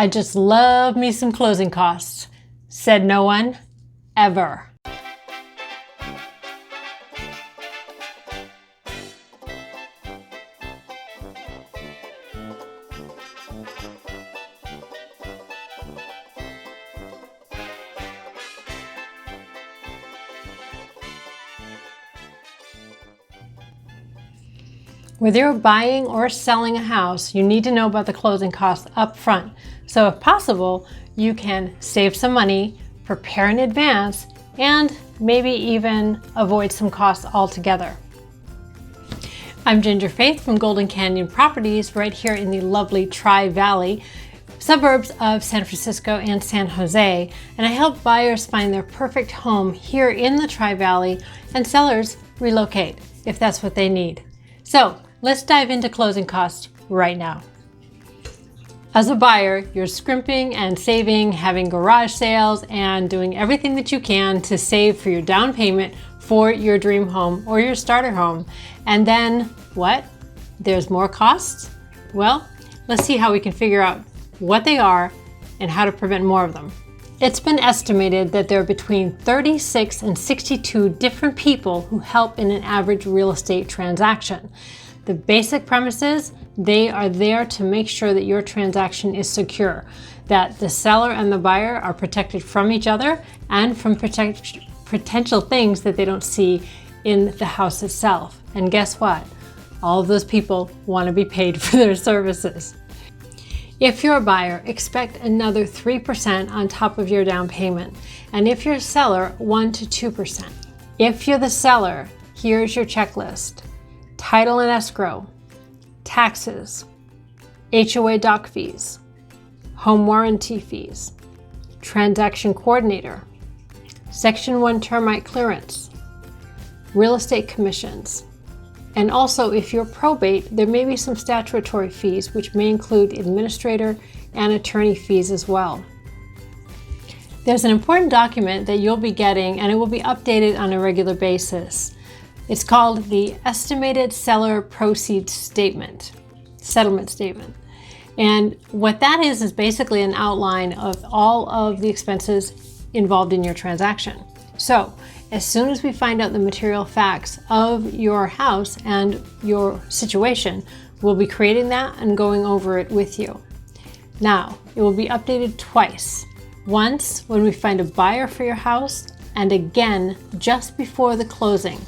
I just love me some closing costs, said no one, ever. Whether you're buying or selling a house, you need to know about the closing costs up front. So if possible, you can save some money, prepare in advance, and maybe even avoid some costs altogether. I'm Ginger Faith from Golden Canyon Properties right here in the lovely Tri-Valley, suburbs of San Francisco and San Jose, and I help buyers find their perfect home here in the Tri-Valley and sellers relocate if that's what they need. So let's dive into closing costs right now. As a buyer, you're scrimping and saving, having garage sales, and doing everything that you can to save for your down payment for your dream home or your starter home. And then what? There's more costs? Well, let's see how we can figure out what they are and how to prevent more of them. It's been estimated that there are between 36 and 62 different people who help in an average real estate transaction. The basic premise is they are there to make sure that your transaction is secure, that the seller and the buyer are protected from each other and from potential things that they don't see in the house itself. And guess what? All of those people want to be paid for their services. If you're a buyer, expect another 3% on top of your down payment. And if you're a seller, 1 to 2%. If you're the seller, here's your checklist. Title and escrow, taxes, HOA doc fees, home warranty fees, transaction coordinator, Section 1 termite clearance, real estate commissions, and also if you're probate, there may be some statutory fees which may include administrator and attorney fees as well. There's an important document that you'll be getting and it will be updated on a regular basis. It's called the Estimated Seller Proceeds Statement, Settlement Statement. And what that is basically an outline of all of the expenses involved in your transaction. So as soon as we find out the material facts of your house and your situation, we'll be creating that and going over it with you. Now, it will be updated twice. Once when we find a buyer for your house, and again just before the closing.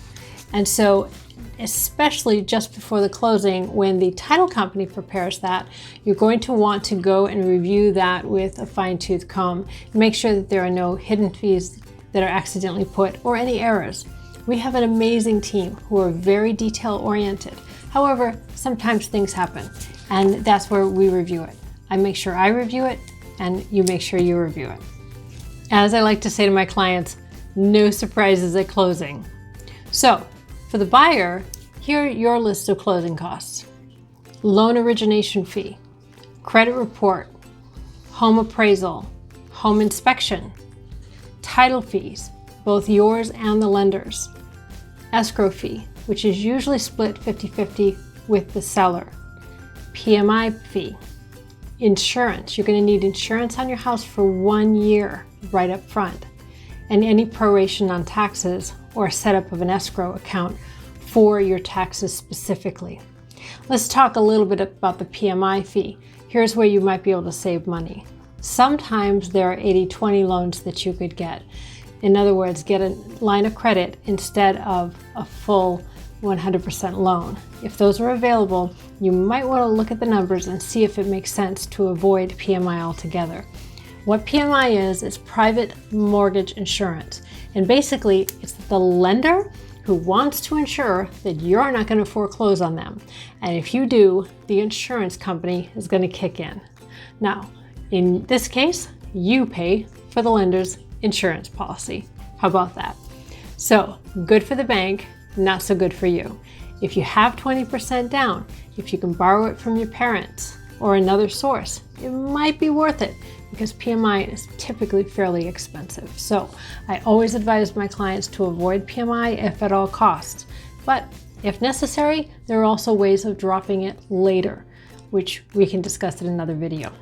And so, especially just before the closing, when the title company prepares that, you're going to want to go and review that with a fine-tooth comb. Make sure that there are no hidden fees that are accidentally put or any errors. We have an amazing team who are very detail-oriented. However, sometimes things happen, and that's where we review it. I make sure I review it, and you make sure you review it. As I like to say to my clients, no surprises at closing. So, for the buyer, here are your list of closing costs. Loan origination fee, credit report, home appraisal, home inspection, title fees, both yours and the lender's, escrow fee, which is usually split 50-50 with the seller, PMI fee, insurance. You're going to need insurance on your house for 1 year right up front, and any proration on taxes or setup of an escrow account for your taxes specifically. Let's talk a little bit about the PMI fee. Here's where you might be able to save money. Sometimes there are 80-20 loans that you could get. In other words, get a line of credit instead of a full 100% loan. If those are available, you might want to look at the numbers and see if it makes sense to avoid PMI altogether. What PMI is private mortgage insurance. And basically, it's the lender who wants to ensure that you're not going to foreclose on them. And if you do, the insurance company is going to kick in. Now, in this case, you pay for the lender's insurance policy. How about that? So, good for the bank, not so good for you. If you have 20% down, if you can borrow it from your parents or another source, it might be worth it because PMI is typically fairly expensive. So I always advise my clients to avoid PMI if at all costs. But if necessary, there are also ways of dropping it later, which we can discuss in another video.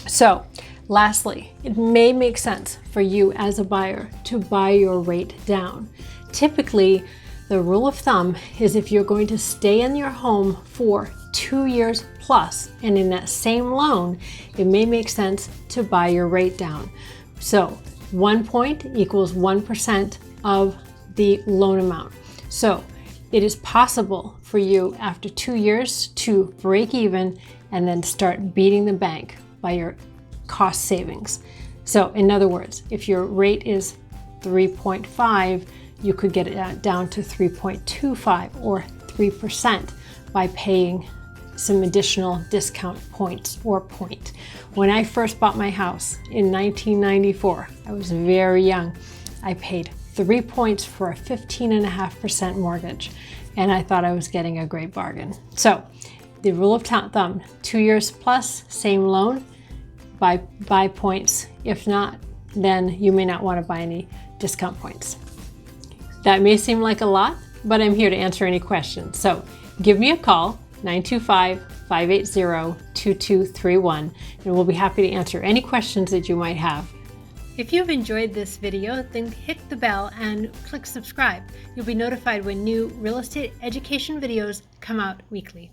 So lastly, it may make sense for you as a buyer to buy your rate down. Typically, the rule of thumb is if you're going to stay in your home for 2 years plus, and in that same loan, it may make sense to buy your rate down. So 1 point equals 1% of the loan amount. So it is possible for you after 2 years to break even and then start beating the bank by your cost savings. So in other words, if your rate is 3.5, you could get it down to 3.25 or 3% by paying some additional discount points or point. When I first bought my house in 1994, I was very young. I paid 3 points for a 15.5% mortgage, and I thought I was getting a great bargain. So the rule of thumb, 2 years plus, same loan, buy points. If not, then you may not want to buy any discount points. That may seem like a lot, but I'm here to answer any questions. So give me a call, 925-580-2231, and we'll be happy to answer any questions that you might have. If you've enjoyed this video, then hit the bell and click subscribe. You'll be notified when new real estate education videos come out weekly.